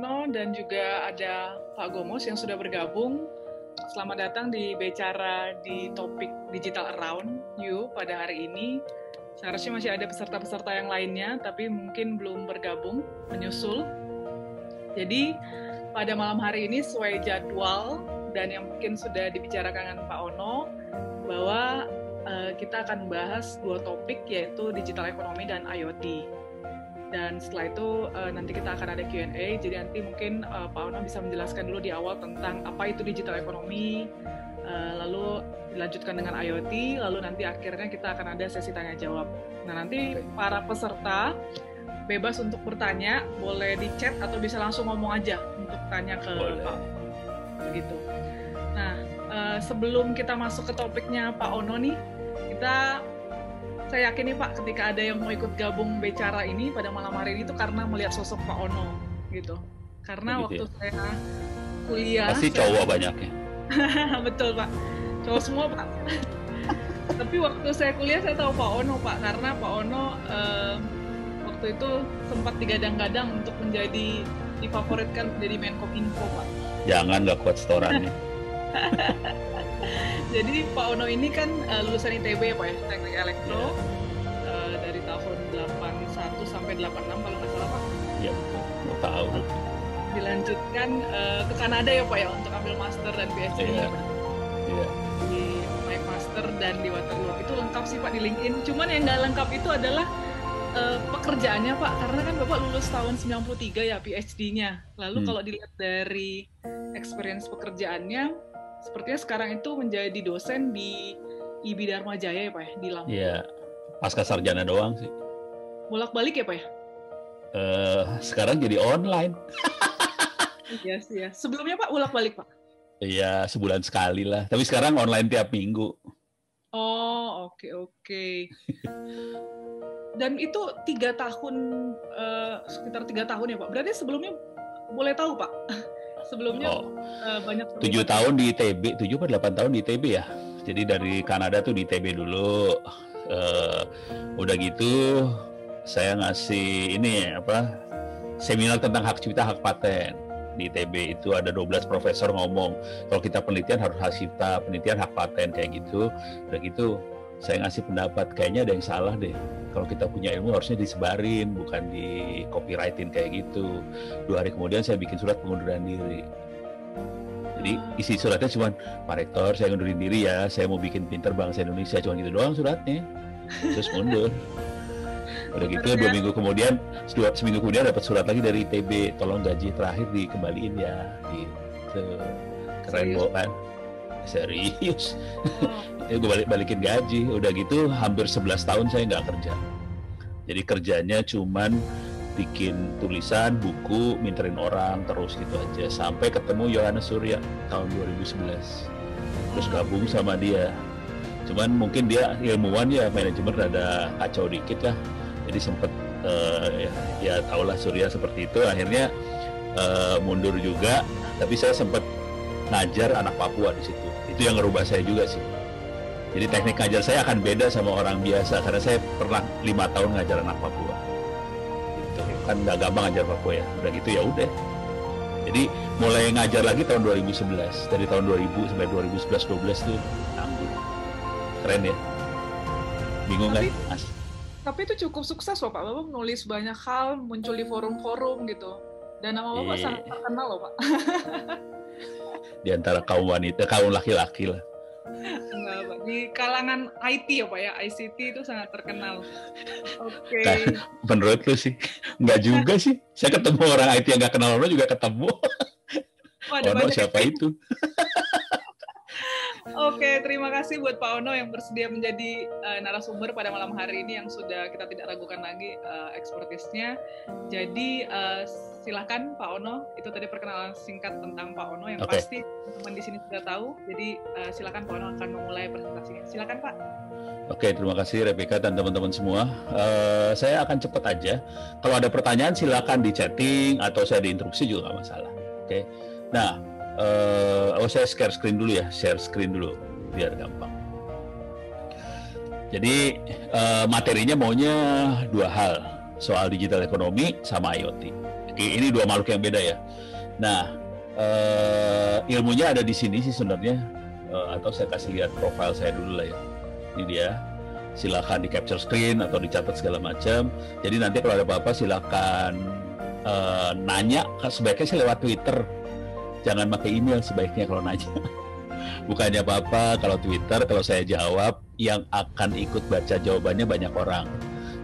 Ono dan juga ada Pak Gomos yang sudah bergabung. Selamat datang di Bicara di topik Digital Around You pada hari ini. Seharusnya masih ada peserta-peserta yang lainnya, tapi mungkin belum bergabung, menyusul. Jadi pada malam hari ini sesuai jadwal dan yang mungkin sudah dibicarakan dengan Pak Ono, bahwa kita akan bahas dua topik, yaitu digital ekonomi dan IoT. Dan setelah itu nanti kita akan ada Q&A, jadi nanti mungkin Pak Ono bisa menjelaskan dulu di awal tentang apa itu digital ekonomi, lalu dilanjutkan dengan IoT, lalu nanti akhirnya kita akan ada sesi tanya jawab. Nah, nanti para peserta bebas untuk bertanya, boleh di chat atau bisa langsung ngomong aja untuk tanya ke Pak. Begitu. Nah, sebelum kita masuk ke topiknya Pak Ono nih, saya yakin nih Pak, ketika ada yang mau ikut gabung bicara ini pada malam hari ini itu karena melihat sosok Pak Ono gitu. Karena begitu waktu saya kuliah pasti cowok banyaknya. Betul Pak, cowok semua Pak. Tapi waktu saya kuliah saya tahu Pak Ono Pak, karena Pak Ono waktu itu sempat digadang-gadang untuk difavoritkan menjadi Menkominfo Pak. Jangan, nggak kuat setorannya. Jadi Pak Ono ini kan lulusan ITB ya Pak ya, Teknik Elektro, dari tahun 81 sampai 86 kalau nggak salah Pak. Iya, mau tahu. Dilanjutkan ke Kanada ya Pak ya untuk ambil master dan PhD-nya. Iya. Di Mike Master dan di Waterloo. Itu lengkap sih Pak di LinkedIn. Cuman yang nggak lengkap itu adalah pekerjaannya Pak, karena kan Bapak lulus tahun 93 ya PhD-nya. Lalu kalau dilihat dari experience pekerjaannya, sepertinya sekarang itu menjadi dosen di IB Dharma Jaya ya Pak ya, di Lampung. Iya, pasca sarjana doang sih. Bolak-balik ya Pak ya? Sekarang jadi online. Iya sih ya. Sebelumnya Pak bolak-balik Pak? Iya, sebulan sekali lah. Tapi sekarang online tiap minggu. Oh, oke. Dan itu 3 tahun, sekitar 3 tahun ya Pak. Berarti sebelumnya boleh tahu Pak? Sebelumnya banyak 7 tahun di ITB, 7 atau 8 tahun di ITB ya. Jadi dari Kanada tuh di ITB dulu. Udah gitu saya ngasih seminar tentang hak cipta, hak paten. Di ITB itu ada 12 profesor ngomong, kalau kita penelitian harus hak cipta, penelitian hak paten kayak gitu. Udah gitu saya ngasih pendapat, kayaknya ada yang salah deh. Kalau kita punya ilmu harusnya disebarin, bukan di copyrightin kayak gitu. 2 hari kemudian saya bikin surat pengunduran diri. Jadi isi suratnya cuma, Pak Rektor, saya ngundurin diri ya, saya mau bikin pinter bangsa Indonesia, cuma gitu doang suratnya. Terus mundur. Udah gitu 2 minggu kemudian, seminggu kemudian dapat surat lagi dari ITB, tolong gaji terakhir dikembaliin ya. Gitu. Keren kan? Serius. Gue balikin gaji. Udah gitu hampir 11 tahun saya nggak kerja. Jadi kerjanya cuman bikin tulisan, buku, minterin orang, terus gitu aja. Sampai ketemu Yohanes Surya tahun 2011. Terus gabung sama dia. Cuman mungkin dia ilmuwan ya, manajemen rada kacau dikit lah. Jadi sempet ya tahulah Surya seperti itu. Akhirnya mundur juga. Tapi saya sempet ngajar anak Papua di situ. Itu yang ngerubah saya juga sih. Jadi teknik ngajar saya akan beda sama orang biasa karena saya pernah 5 tahun ngajar anak Papua. Gitu. Kan nggak gampang ngajar Papua ya. Udah gitu ya udah. Jadi mulai ngajar lagi tahun 2011. Dari tahun 2000 sampai 2011-12 tuh tanggung. Keren ya. Bingung kan? Tapi itu cukup sukses loh Pak. Bapak menulis banyak hal, muncul di forum-forum gitu. Dan nama Bapak sangat terkenal loh Pak. Di antara kaum wanita, kaum laki-laki lah. Enggak Pak, di kalangan IT ya Pak ya, ICT itu sangat terkenal. Oke. Nah, menurut lu sih? Enggak juga sih. Saya ketemu orang IT yang nggak kenal Ono juga ketemu. Ono siapa itu? Oke, terima kasih buat Pak Ono yang bersedia menjadi narasumber pada malam hari ini yang sudah kita tidak ragukan lagi ekspertisnya. Jadi silakan Pak Ono, itu tadi perkenalan singkat tentang Pak Ono yang pasti teman di sini sudah tahu. Jadi silakan Pak Ono akan memulai presentasinya. Silakan Pak. Oke, terima kasih Rebecca dan teman-teman semua. Saya akan cepat aja. Kalau ada pertanyaan silakan di chatting atau saya diinstruksi juga nggak masalah. Oke. Nah, saya share screen dulu biar gampang. Jadi materinya maunya 2 hal, soal digital ekonomi sama IoT. Ini dua makhluk yang beda ya. Nah, ilmunya ada di sini sih sebenarnya, atau saya kasih lihat profil saya dulu lah ya. Ini dia. Silakan di capture screen atau dicatat segala macam. Jadi nanti kalau ada apa-apa silakan nanya. Sebaiknya sih lewat Twitter. Jangan pakai email sebaiknya kalau nanya. Bukannya apa-apa kalau Twitter, kalau saya jawab, yang akan ikut baca jawabannya banyak orang.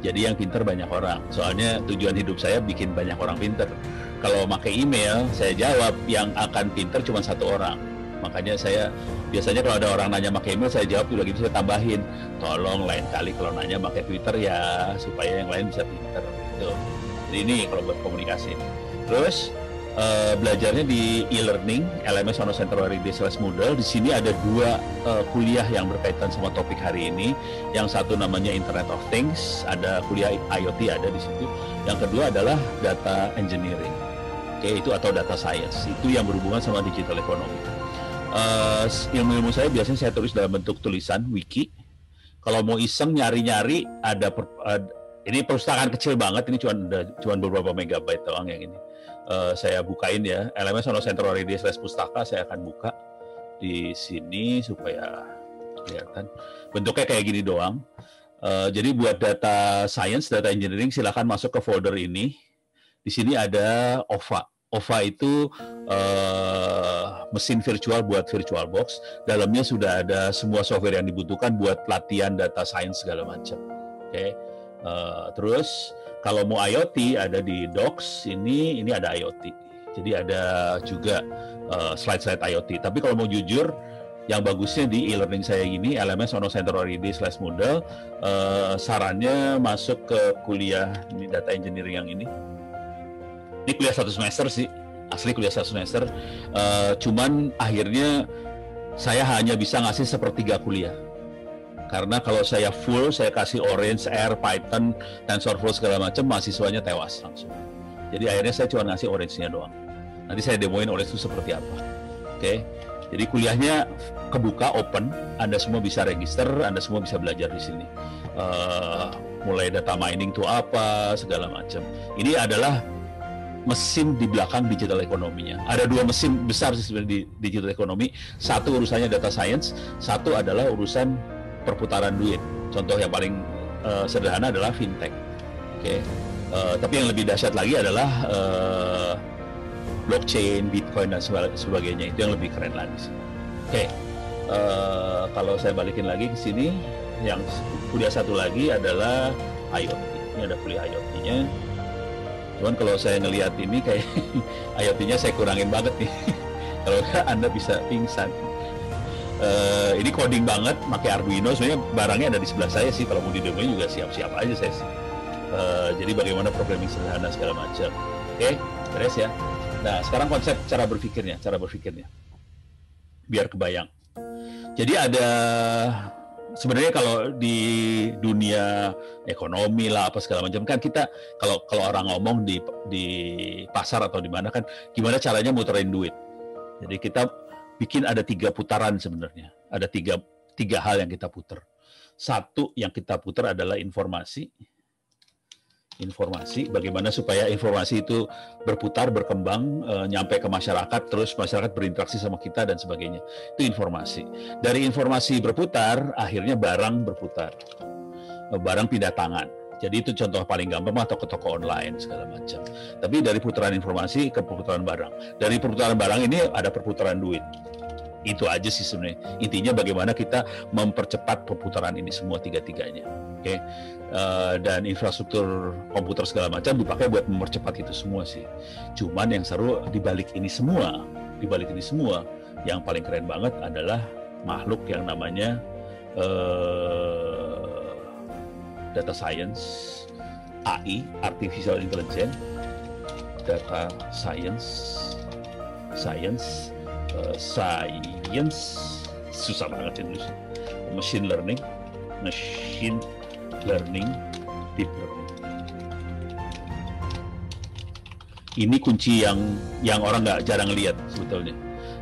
Jadi yang pinter banyak orang. Soalnya tujuan hidup saya bikin banyak orang pinter. Kalau pakai email, saya jawab, yang akan pinter cuma satu orang. Makanya saya biasanya kalau ada orang nanya pakai email, saya jawab, udah gitu saya tambahin, tolong lain kali kalau nanya pakai Twitter ya, supaya yang lain bisa pinter. Gitu. Jadi ini kalau buat komunikasi. Terus belajarnya di e-learning LMS Ono Center /Moodle. Di sini ada dua kuliah yang berkaitan sama topik hari ini. Yang satu namanya Internet of Things, ada kuliah IoT ada di situ. Yang kedua adalah Data Engineering. Oke, itu atau Data Science. Itu yang berhubungan sama digital economy. Ilmu-ilmu saya biasanya saya tulis dalam bentuk tulisan wiki. Kalau mau iseng nyari-nyari ini perpustakaan kecil banget, ini cuma beberapa megabyte doang yang ini. Saya bukain ya, LMS Ono Center /Pustaka, saya akan buka di sini supaya kelihatan. Bentuknya kayak gini doang. Jadi buat data science, data engineering, silakan masuk ke folder ini. Di sini ada OVA. OVA itu mesin virtual buat VirtualBox. Dalamnya sudah ada semua software yang dibutuhkan buat latihan data science segala macam. Oke. Terus kalau mau IoT ada di Docs, ini ada IoT. Jadi ada juga slide-slide IoT. Tapi kalau mau jujur, yang bagusnya di e-learning saya ini, LMS Ono Center /Moodle, sarannya masuk ke kuliah data engineering yang ini. Ini kuliah 1 semester sih, asli kuliah 1 semester. Cuman akhirnya saya hanya bisa ngasih sepertiga kuliah. Karena kalau saya full, saya kasih Orange, R, Python, TensorFlow segala macam, mahasiswanya tewas langsung. Jadi akhirnya saya cuma ngasih Orange-nya doang. Nanti saya demoin Orange itu seperti apa. Oke. Jadi kuliahnya kebuka, open, Anda semua bisa register, Anda semua bisa belajar di sini. Mulai data mining itu apa, segala macam. Ini adalah mesin di belakang digital ekonominya. Ada dua mesin besar sih sebenarnya di digital ekonomi. Satu urusannya data science, satu adalah urusan perputaran duit. Contoh yang paling sederhana adalah fintech. Oke. Tapi yang lebih dahsyat lagi adalah blockchain, Bitcoin dan sebagainya. Itu yang lebih keren lagi. Oke. Kalau saya balikin lagi ke sini, yang kuliah satu lagi adalah IoT. Ini ada kuliah IoT-nya. Cuman kalau saya ngelihat ini kayak IoT-nya saya kurangin banget nih. Kalau Anda bisa pingsan. Ini coding banget, pakai Arduino. Sebenarnya barangnya ada di sebelah saya sih. Kalau mau didemoin juga siap-siap aja saya sih. Jadi bagaimana programming sederhana segala macam. Oke, beres ya. Nah, sekarang konsep cara berpikirnya. Biar kebayang. Jadi ada sebenarnya kalau di dunia ekonomi lah apa segala macam kan kita kalau orang ngomong di pasar atau di mana kan gimana caranya muterin duit. Jadi kita bikin ada 3 putaran sebenarnya. Ada tiga hal yang kita putar. Satu yang kita putar adalah informasi. Bagaimana supaya informasi itu berputar, berkembang, nyampe ke masyarakat, terus masyarakat berinteraksi sama kita dan sebagainya. Itu informasi. Dari informasi berputar, akhirnya barang berputar. Barang pindah tangan. Jadi itu contoh paling gampang atau ke toko online segala macam. Tapi dari putaran informasi ke perputaran barang. Dari perputaran barang ini ada perputaran duit. Itu aja sih sebenarnya. Intinya bagaimana kita mempercepat perputaran ini semua tiga-tiganya. Oke. Dan infrastruktur komputer segala macam dipakai buat mempercepat itu semua sih. Cuman yang seru di balik ini semua, yang paling keren banget adalah makhluk yang namanya data science, AI, artificial intelligence, data science, susah banget Indonesia, machine learning, deep learning. Ini kunci yang orang jarang lihat sebetulnya.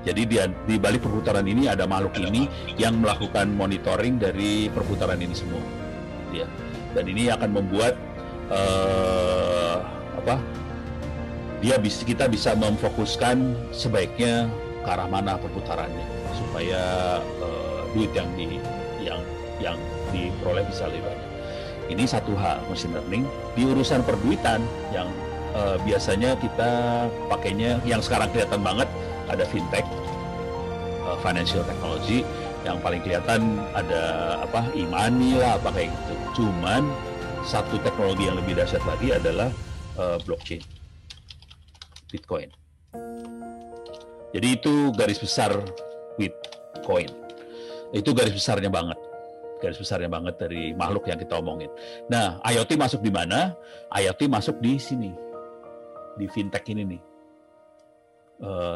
Jadi di balik perputaran ini ada makhluk ini yang melakukan monitoring dari perputaran ini semua. Dan ini akan membuat kita bisa memfokuskan sebaiknya ke arah mana perputarannya supaya duit yang diperoleh bisa lebih banyak. Ini satu hal machine learning. Di urusan perduitan yang biasanya kita pakainya, yang sekarang kelihatan banget, ada fintech, financial technology. Yang paling kelihatan ada e-money lah, apa kayak gitu. Cuman satu teknologi yang lebih dahsyat lagi adalah blockchain, Bitcoin. Jadi itu garis besar Bitcoin. Itu garis besarnya banget dari makhluk yang kita omongin. Nah, IoT masuk di mana? IoT masuk di sini, di fintech ini nih.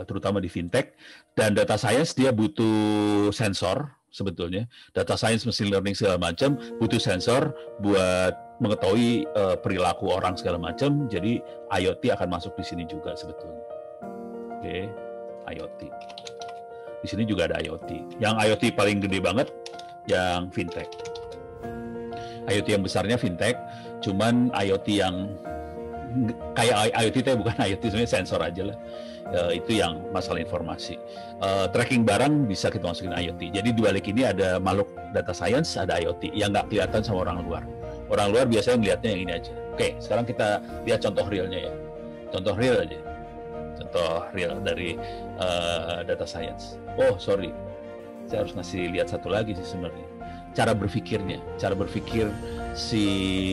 Terutama di fintech, dan data science dia butuh sensor sebetulnya. Data science, machine learning segala macam butuh sensor buat mengetahui perilaku orang segala macam. Jadi IoT akan masuk di sini juga sebetulnya. Oke, IoT. Di sini juga ada IoT. Yang IoT paling gede banget yang fintech. IoT yang besarnya fintech, cuman IoT yang kayak IoT itu bukan IoT, sebenarnya sensor aja lah. Itu yang masalah informasi. Tracking barang bisa kita masukin IoT. Jadi di balik ini ada makhluk data science, ada IoT yang nggak kelihatan sama orang luar. Orang luar biasanya ngelihatnya yang ini aja. Oke, sekarang kita lihat contoh realnya ya. Contoh real aja. Contoh real dari data science. Oh, sorry. Saya harus ngasih lihat satu lagi sih sebenarnya. Cara berpikir si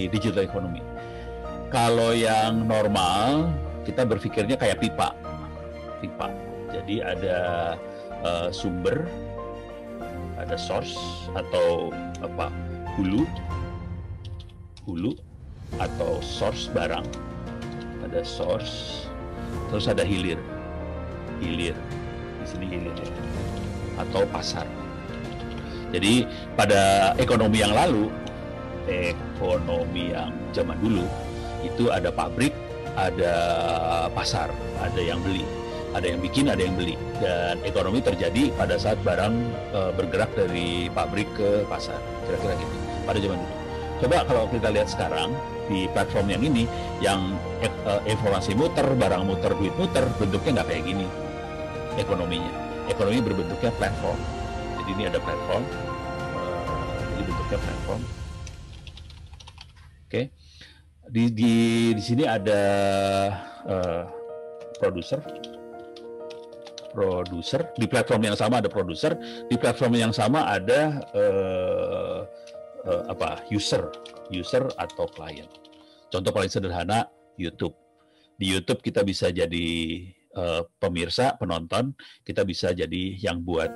digital economy. Kalau yang normal, kita berpikirnya kayak pipa. Jadi ada sumber, ada source atau hulu atau source barang. Ada source, terus ada hilir. Di sini hilir ya. Atau pasar. Jadi pada ekonomi yang lalu, ekonomi yang zaman dulu, itu ada pabrik, ada pasar, ada yang beli, ada yang bikin, ada yang beli. Dan ekonomi terjadi pada saat barang bergerak dari pabrik ke pasar, kira-kira gitu, pada zaman dulu. Coba kalau kita lihat sekarang, di platform yang ini, yang informasi muter, barang muter, duit muter, bentuknya nggak kayak gini ekonominya. Ekonomi berbentuknya platform. Jadi ini ada platform, jadi bentuknya platform. Oke. Di sini ada produser. Di platform yang sama ada produser. Di platform yang sama ada user atau klien. Contoh paling sederhana YouTube. Di YouTube kita bisa jadi pemirsa, penonton, kita bisa jadi yang buat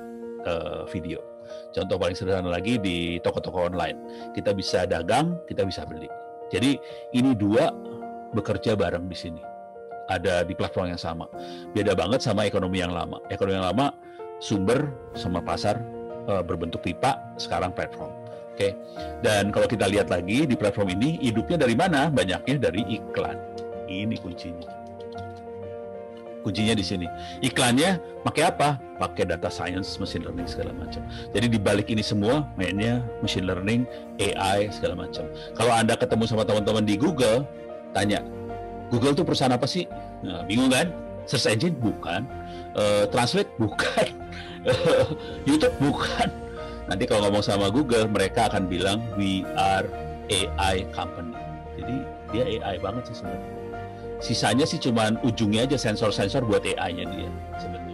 video. Contoh paling sederhana lagi di toko-toko online. Kita bisa dagang, kita bisa beli. Jadi ini dua bekerja bareng di sini. Ada di platform yang sama. Beda banget sama ekonomi yang lama. Ekonomi yang lama sumber sama pasar berbentuk pipa, sekarang platform. Oke. Dan kalau kita lihat lagi di platform ini, hidupnya dari mana? Banyaknya dari iklan. Ini kuncinya. Kuncinya di sini. Iklannya pakai apa? Pakai data science, machine learning segala macam. Jadi di balik ini semua mainnya machine learning, AI segala macam. Kalau Anda ketemu sama teman-teman di Google, tanya, Google itu perusahaan apa sih? Nah, bingung kan? Search engine bukan, Translate bukan, YouTube bukan. Nanti kalau ngomong sama Google, mereka akan bilang we are AI company. Jadi dia AI banget sih sebenarnya. Sisanya sih cuman ujungnya aja sensor-sensor buat AI-nya dia sebenarnya.